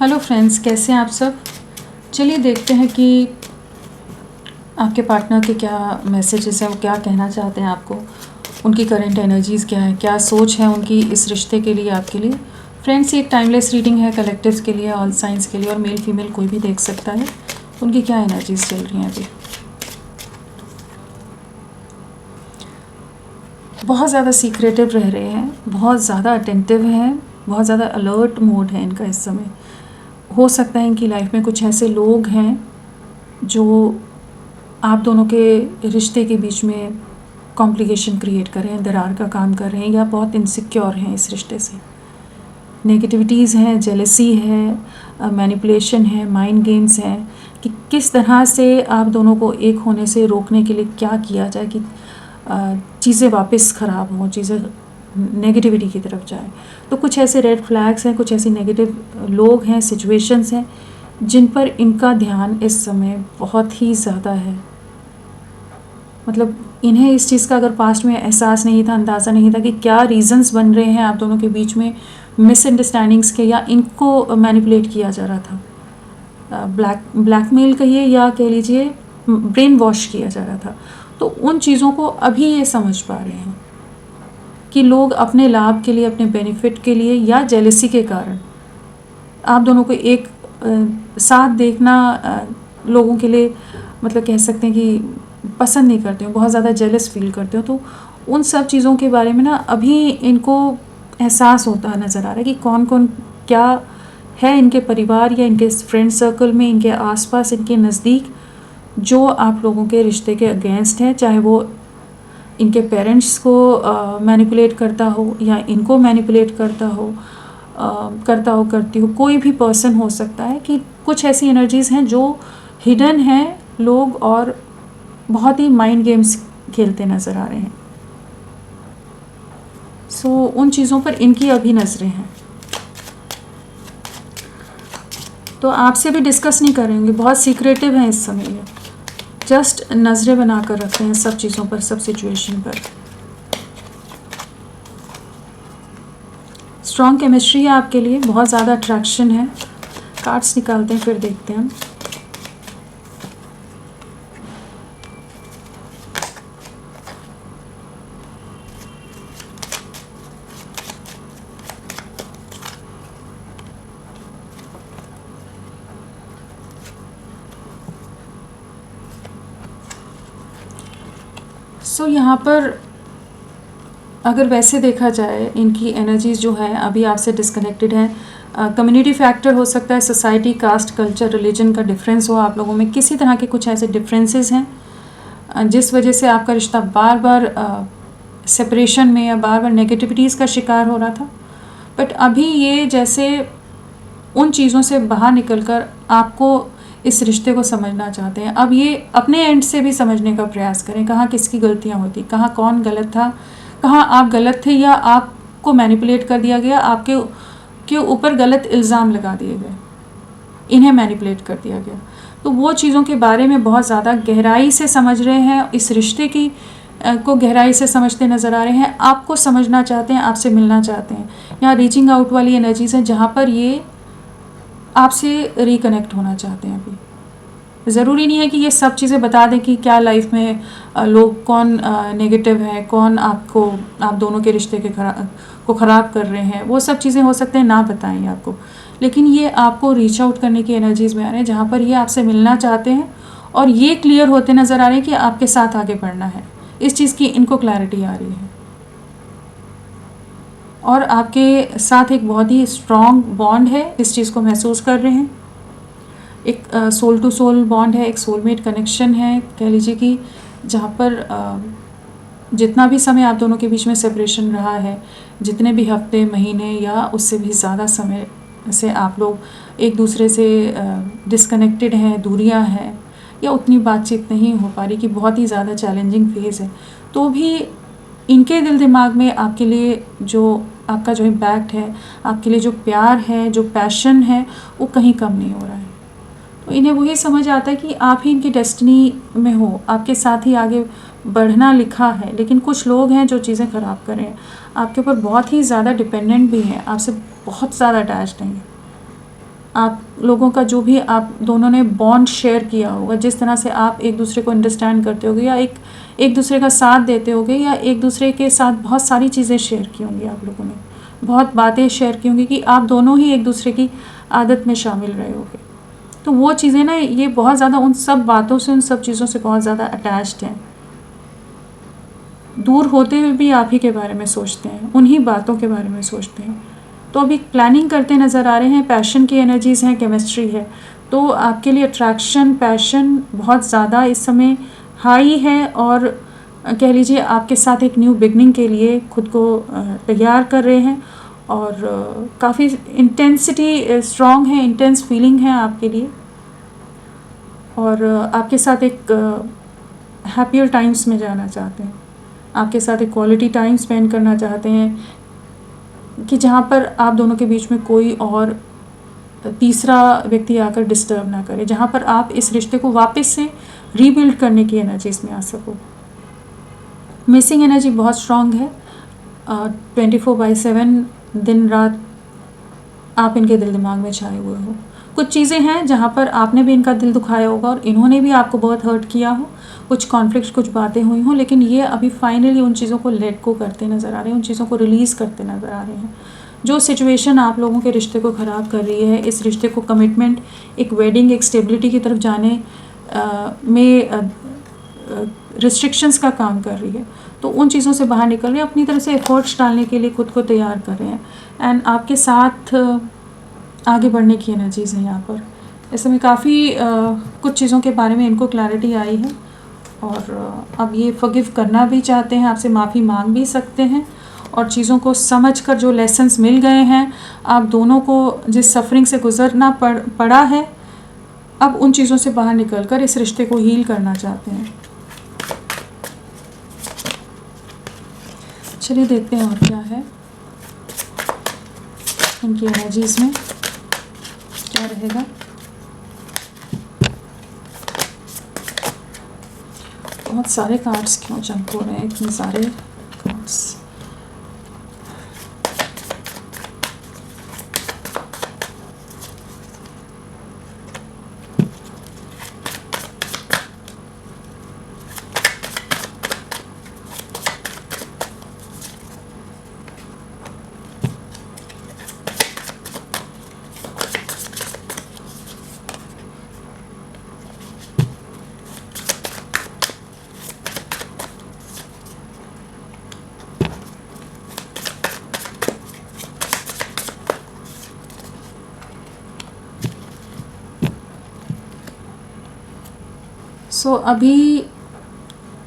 Hello friends, कैसे हैं आप सब। चलिए देखते हैं कि आपके पार्टनर के क्या मैसेजेस हैं, वो क्या कहना चाहते हैं आपको, उनकी करंट एनर्जीज़ क्या है, क्या सोच है उनकी इस रिश्ते के लिए, आपके लिए। फ्रेंड्स, ये एक टाइमलेस रीडिंग है, कलेक्टिव्स के लिए, ऑल साइंस के लिए, और मेल फीमेल कोई भी देख सकता है। उनकी क्या एनर्जीज़ चल रही हैं अभी। बहुत ज़्यादा सीक्रेटिव रह रहे हैं, बहुत ज़्यादा अटेंटिव हैं, बहुत ज़्यादा अलर्ट मोड है इनका इस समय। हो सकता है इनकी लाइफ में कुछ ऐसे लोग हैं जो आप दोनों के रिश्ते के बीच में कॉम्प्लिकेशन क्रिएट कर रहे हैं, दरार का काम कर रहे हैं, या बहुत इनसिक्योर हैं इस रिश्ते से। नेगेटिविटीज़ हैं, जेलसी है, मैनिपुलेशन है, माइंड गेम्स हैं कि किस तरह से आप दोनों को एक होने से रोकने के लिए क्या किया जाए कि चीज़ें वापस ख़राब हों, चीज़ें नेगेटिविटी की तरफ जाए। तो कुछ ऐसे रेड फ्लैग्स हैं, कुछ ऐसी नेगेटिव लोग हैं, सिचुएशंस हैं जिन पर इनका ध्यान इस समय बहुत ही ज़्यादा है। मतलब इन्हें इस चीज़ का अगर पास्ट में एहसास नहीं था, अंदाज़ा नहीं था कि क्या रीज़न्स बन रहे हैं आप दोनों के बीच में मिसअंडरस्टैंडिंग्स के, या इनको मैनिपुलेट किया जा रहा था, ब्लैकमेल कहिए या कह लीजिए ब्रेन वॉश किया जा रहा था। तो उन चीज़ों को अभी ये समझ पा रहे हैं कि लोग अपने लाभ के लिए, अपने बेनिफिट के लिए, या जेलसी के कारण आप दोनों को एक साथ देखना लोगों के लिए, मतलब कह सकते हैं कि पसंद नहीं करते हो, बहुत ज़्यादा जेलस फील करते हो। तो उन सब चीज़ों के बारे में ना अभी इनको एहसास होता नज़र आ रहा है कि कौन कौन क्या है इनके परिवार या इनके फ्रेंड सर्कल में, इनके आसपास, इनके नज़दीक, जो आप लोगों के रिश्ते के अगेंस्ट है। चाहे वो इनके पेरेंट्स को मैनिपुलेट करता हो, या इनको मैनिपुलेट करता हो, करती हो, कोई भी पर्सन हो सकता है। कि कुछ ऐसी एनर्जीज़ हैं जो हिडन हैं लोग, और बहुत ही माइंड गेम्स खेलते नज़र आ रहे हैं। सो उन चीज़ों पर इनकी अभी नज़रें हैं, तो आपसे भी डिस्कस नहीं करेंगे, बहुत सीक्रेटिव हैं इस समय। ये जस्ट नज़रें बना कर रखते हैं सब चीज़ों पर, सब सिचुएशन पर। स्ट्रॉन्ग केमिस्ट्री है आपके लिए, बहुत ज़्यादा अट्रैक्शन है। कार्ड्स निकालते हैं, फिर देखते हैं हम। सो यहाँ पर अगर वैसे देखा जाए, इनकी एनर्जीज़ जो है अभी आपसे डिस्कनेक्टेड है। कम्युनिटी फैक्टर हो सकता है, सोसाइटी, कास्ट, कल्चर, रिलीजन का डिफरेंस हो आप लोगों में, किसी तरह के कुछ ऐसे डिफरेंसेस हैं जिस वजह से आपका रिश्ता बार बार सेपरेशन में या बार बार नेगेटिविटीज़ का शिकार हो रहा था। बट अभी ये जैसे उन चीज़ों से बाहर निकलकर आपको इस रिश्ते को समझना चाहते हैं। अब ये अपने एंड से भी समझने का प्रयास करें, कहाँ किसकी गलतियाँ होती, कहाँ कौन गलत था, कहाँ आप गलत थे, या आपको मैनिपुलेट कर दिया गया, आपके ऊपर गलत इल्ज़ाम लगा दिए गए, इन्हें मैनिपुलेट कर दिया गया। तो वो चीज़ों के बारे में बहुत ज़्यादा गहराई से समझ रहे हैं, इस रिश्ते की को गहराई से समझते नज़र आ रहे हैं, आपको समझना चाहते हैं, आपसे मिलना चाहते हैं। यहाँ रीचिंग आउट वाली एनर्जीज़ हैं जहाँ पर ये आपसे रिकनेक्ट होना चाहते हैं। अभी ज़रूरी नहीं है कि ये सब चीज़ें बता दें कि क्या लाइफ में लोग कौन नेगेटिव है, कौन आप दोनों के रिश्ते को ख़राब कर रहे हैं। वो सब चीज़ें हो सकते हैं ना बताएं आपको, लेकिन ये आपको रीच आउट करने की एनर्जीज़ में आ रहे हैं जहाँ पर ये आपसे मिलना चाहते हैं, और ये क्लियर होते नज़र आ रहे हैं कि आपके साथ आगे बढ़ना है। इस चीज़ की इनको क्लैरिटी आ रही है, और आपके साथ एक बहुत ही स्ट्रॉन्ग बॉन्ड है, इस चीज़ को महसूस कर रहे हैं। एक सोल टू सोल बॉन्ड है, एक सोलमेट कनेक्शन है, कह लीजिए कि जहाँ पर जितना भी समय आप दोनों के बीच में सेपरेशन रहा है, जितने भी हफ्ते, महीने या उससे भी ज़्यादा समय से आप लोग एक दूसरे से डिस्कनेक्टेड हैं, दूरियां हैं, या उतनी बातचीत नहीं हो पा रही, कि बहुत ही ज़्यादा चैलेंजिंग फेज़ है, तो भी इनके दिल दिमाग में आपके लिए जो आपका जो इम्पैक्ट है, आपके लिए जो प्यार है, जो पैशन है, वो कहीं कम नहीं हो रहा है। तो इन्हें वही समझ आता है कि आप ही इनकी डेस्टिनी में हो, आपके साथ ही आगे बढ़ना लिखा है। लेकिन कुछ लोग हैं जो चीज़ें ख़राब कर रहे हैं, आपके ऊपर बहुत ही ज़्यादा डिपेंडेंट भी हैं, आपसे बहुत ज़्यादा अटैच्ड हैं, आप लोगों का जो भी आप दोनों ने बॉन्ड शेयर किया होगा, जिस तरह से आप एक दूसरे को अंडरस्टैंड करते होगे या एक दूसरे का साथ देते होगे या एक दूसरे के साथ बहुत सारी चीज़ें शेयर की होंगी, आप लोगों ने बहुत बातें शेयर की होंगी कि आप दोनों ही एक दूसरे की आदत में शामिल रहे होगे। तो वो चीज़ें ना, ये बहुत ज़्यादा उन सब बातों से, उन सब चीज़ों से बहुत ज़्यादा अटैच्ड हैं। दूर होते हुए भी आप ही के बारे में सोचते हैं, उन्हीं बातों के बारे में सोचते हैं। तो अभी प्लानिंग करते नज़र आ रहे हैं, पैशन की एनर्जीज़ हैं, केमिस्ट्री है। तो आपके लिए अट्रैक्शन, पैशन बहुत ज़्यादा इस समय हाई है और कह लीजिए आपके साथ एक न्यू बिगनिंग के लिए खुद को तैयार कर रहे हैं और काफ़ी इंटेंसिटी स्ट्रॉन्ग है, इंटेंस फीलिंग है आपके लिए और आपके साथ एक हैप्पियर टाइम्स में जाना चाहते हैं, आपके साथ एक क्वालिटी टाइम स्पेंड करना चाहते हैं कि जहाँ पर आप दोनों के बीच में कोई और तीसरा व्यक्ति आकर डिस्टर्ब ना करे, जहाँ पर आप इस रिश्ते को वापस से रीबिल्ड करने की एनर्जीज में आ सको। मिसिंग एनर्जी बहुत स्ट्रॉन्ग है, 24/7 दिन रात आप इनके दिल दिमाग में छाए हुए हो। कुछ चीज़ें हैं जहाँ पर आपने भी इनका दिल दुखाया होगा और इन्होंने भी आपको बहुत हर्ट किया हो, कुछ कॉन्फ्लिक्ट, कुछ बातें हुई हों, लेकिन ये अभी फाइनली उन चीज़ों को लेट गो करते नज़र आ रहे हैं, उन चीज़ों को रिलीज़ करते नज़र आ रहे हैं। जो सिचुएशन आप लोगों के रिश्ते को ख़राब कर रही है, इस रिश्ते को कमिटमेंट, एक वेडिंग, एक स्टेबिलिटी की तरफ जाने में रिस्ट्रिक्शंस का काम कर रही है, तो उन चीज़ों से बाहर निकल रहे हैं, अपनी तरफ से एफर्ट्स डालने के लिए खुद को तैयार कर रहे हैं एंड आपके साथ आगे बढ़ने की एनर्जीज़ हैं यहाँ पर। इस समय काफ़ी कुछ चीज़ों के बारे में इनको क्लैरिटी आई है और अब ये फॉरगिव करना भी चाहते हैं, आपसे माफ़ी मांग भी सकते हैं और चीज़ों को समझकर जो लेसन्स मिल गए हैं, आप दोनों को जिस सफरिंग से गुजरना पड़ा है, अब उन चीज़ों से बाहर निकलकर इस रिश्ते को हील करना चाहते हैं। चलिए देखते हैं और क्या है इनकी एनर्जीज़ में, क्या रहेगा। बहुत सारे कार्ड्स क्यों जंप हो रहे हैं, इतने सारे कार्ड्स। सो अभी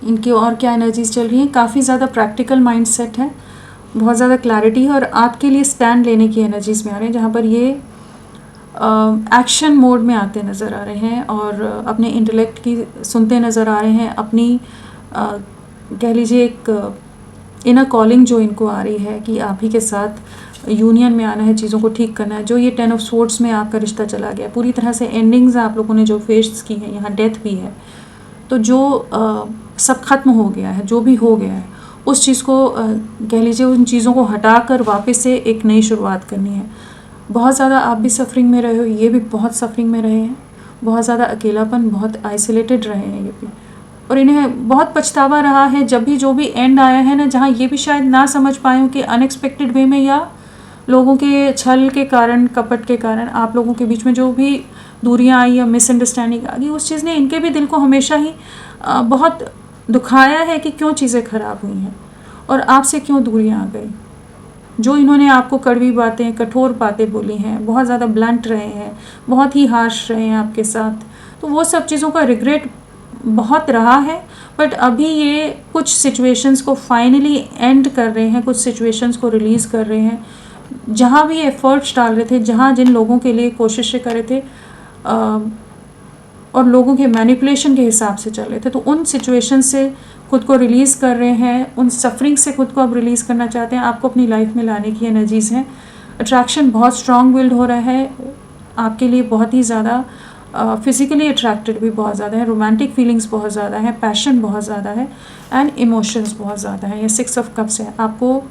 इनकी और क्या एनर्जीज चल रही हैं, काफ़ी ज़्यादा प्रैक्टिकल माइंडसेट है, बहुत ज़्यादा क्लैरिटी है और आपके लिए स्टैंड लेने की एनर्जीज में आ रहे हैं, जहाँ पर ये एक्शन मोड में आते नज़र आ रहे हैं और अपने इंटेलेक्ट की सुनते नज़र आ रहे हैं, अपनी कह लीजिए एक इनर कॉलिंग जो इनको आ रही है कि आप ही के साथ यूनियन में आना है, चीज़ों को ठीक करना है। जो ये 10 ऑफ स्वॉर्ड्स में आपका रिश्ता चला गया, पूरी तरह से एंडिंग्स आप लोगों ने जो फेस की हैं, यहाँ डेथ भी है, तो जो सब खत्म हो गया है, जो भी हो गया है, उस चीज़ को कह लीजिए उन चीज़ों को हटाकर वापस से एक नई शुरुआत करनी है। बहुत ज़्यादा आप भी सफरिंग में रहे हो, ये भी बहुत सफरिंग में रहे हैं, बहुत ज़्यादा अकेलापन, बहुत आइसोलेटेड रहे हैं ये भी, और इन्हें बहुत पछतावा रहा है जब भी जो भी एंड आया है ना, जहाँ ये भी शायद ना समझ पाए हो कि अनएक्सपेक्टेड वे में या लोगों के छल के कारण, कपट के कारण आप लोगों के बीच में जो भी दूरियां आई या मिसअंडरस्टैंडिंग आ गई, उस चीज़ ने इनके भी दिल को हमेशा ही बहुत दुखाया है कि क्यों चीज़ें ख़राब हुई हैं और आपसे क्यों दूरियां आ गई। जो इन्होंने आपको कड़वी बातें, कठोर बातें बोली हैं, बहुत ज़्यादा ब्लंट रहे हैं, बहुत ही हार्श रहे हैं आपके साथ, तो वो सब चीज़ों का रिग्रेट बहुत रहा है। बट अभी ये कुछ सिचुएशंस को फाइनली एंड कर रहे हैं, कुछ सिचुएशंस को रिलीज़ कर रहे हैं, जहाँ भी एफर्ट्स डाल रहे थे, जहाँ जिन लोगों के लिए कोशिशें कर रहे थे और लोगों के मैनिपुलेशन के हिसाब से चल रहे थे, तो उन सिचुएशन से खुद को रिलीज़ कर रहे हैं, उन सफरिंग से खुद को अब रिलीज़ करना चाहते हैं, आपको अपनी लाइफ में लाने की एनर्जीज़ हैं। अट्रैक्शन बहुत स्ट्रॉन्ग बिल्ड हो रहा है आपके लिए, बहुत ही ज़्यादा फिज़िकली अट्रैक्टेड भी बहुत ज़्यादा है, रोमांटिक फीलिंग्स बहुत ज़्यादा है, पैशन बहुत ज़्यादा है एंड इमोशंस बहुत ज़्यादा है। ये 6 ऑफ कप्स है। आपको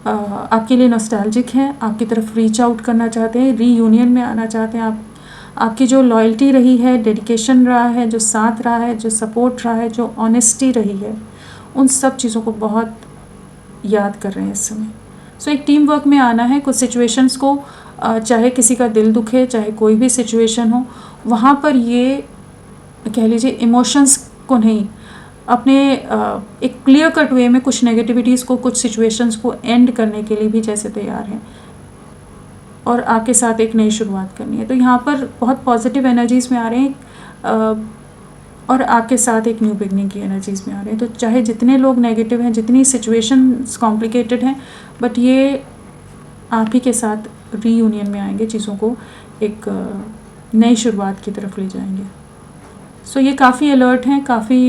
आपके लिए नॉस्टैल्जिक हैं, आपकी तरफ रीच आउट करना चाहते हैं, रीयूनियन में आना चाहते हैं। आपकी जो लॉयल्टी रही है, डेडिकेशन रहा है, जो साथ रहा है, जो सपोर्ट रहा है, जो ऑनेस्टी रही है, उन सब चीज़ों को बहुत याद कर रहे हैं इस समय। सो एक टीम वर्क में आना है। कुछ सिचुएशंस को चाहे किसी का दिल दुखे, चाहे कोई भी सिचुएशन हो, वहाँ पर ये कह लीजिए इमोशंस को नहीं, अपने एक क्लियर कट वे में कुछ नेगेटिविटीज़ को, कुछ सिचुएशंस को एंड करने के लिए भी जैसे तैयार हैं और आपके साथ एक नई शुरुआत करनी है। तो यहाँ पर बहुत पॉजिटिव एनर्जीज़ में आ रहे हैं और आपके साथ एक न्यू बिगनिंग की एनर्जीज़ में आ रहे हैं। तो चाहे जितने लोग नेगेटिव हैं, जितनी सिचुएशंस कॉम्प्लिकेटेड हैं, बट ये आप ही के साथ रीयूनियन में आएंगे, चीज़ों को एक नई शुरुआत की तरफ ले जाएंगे। सो ये काफ़ी अलर्ट हैं, काफ़ी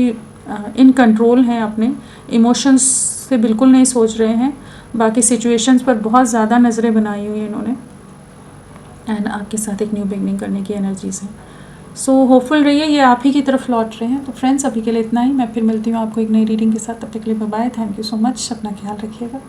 इन कंट्रोल हैं, अपने इमोशंस से बिल्कुल नहीं सोच रहे हैं। बाकी सिचुएशंस पर बहुत ज़्यादा नज़रें बनाई हुई हैं इन्होंने, एंड आपके साथ एक न्यू बिगनिंग करने की एनर्जीज़ हैं। सो होपफुल रहिए, ये आप ही की तरफ लौट रहे हैं। तो फ्रेंड्स, अभी के लिए इतना ही। मैं फिर मिलती हूँ आपको एक नई रीडिंग के साथ। तब तक के लिए bye bye. Thank you so much. अपना ख्याल रखिएगा।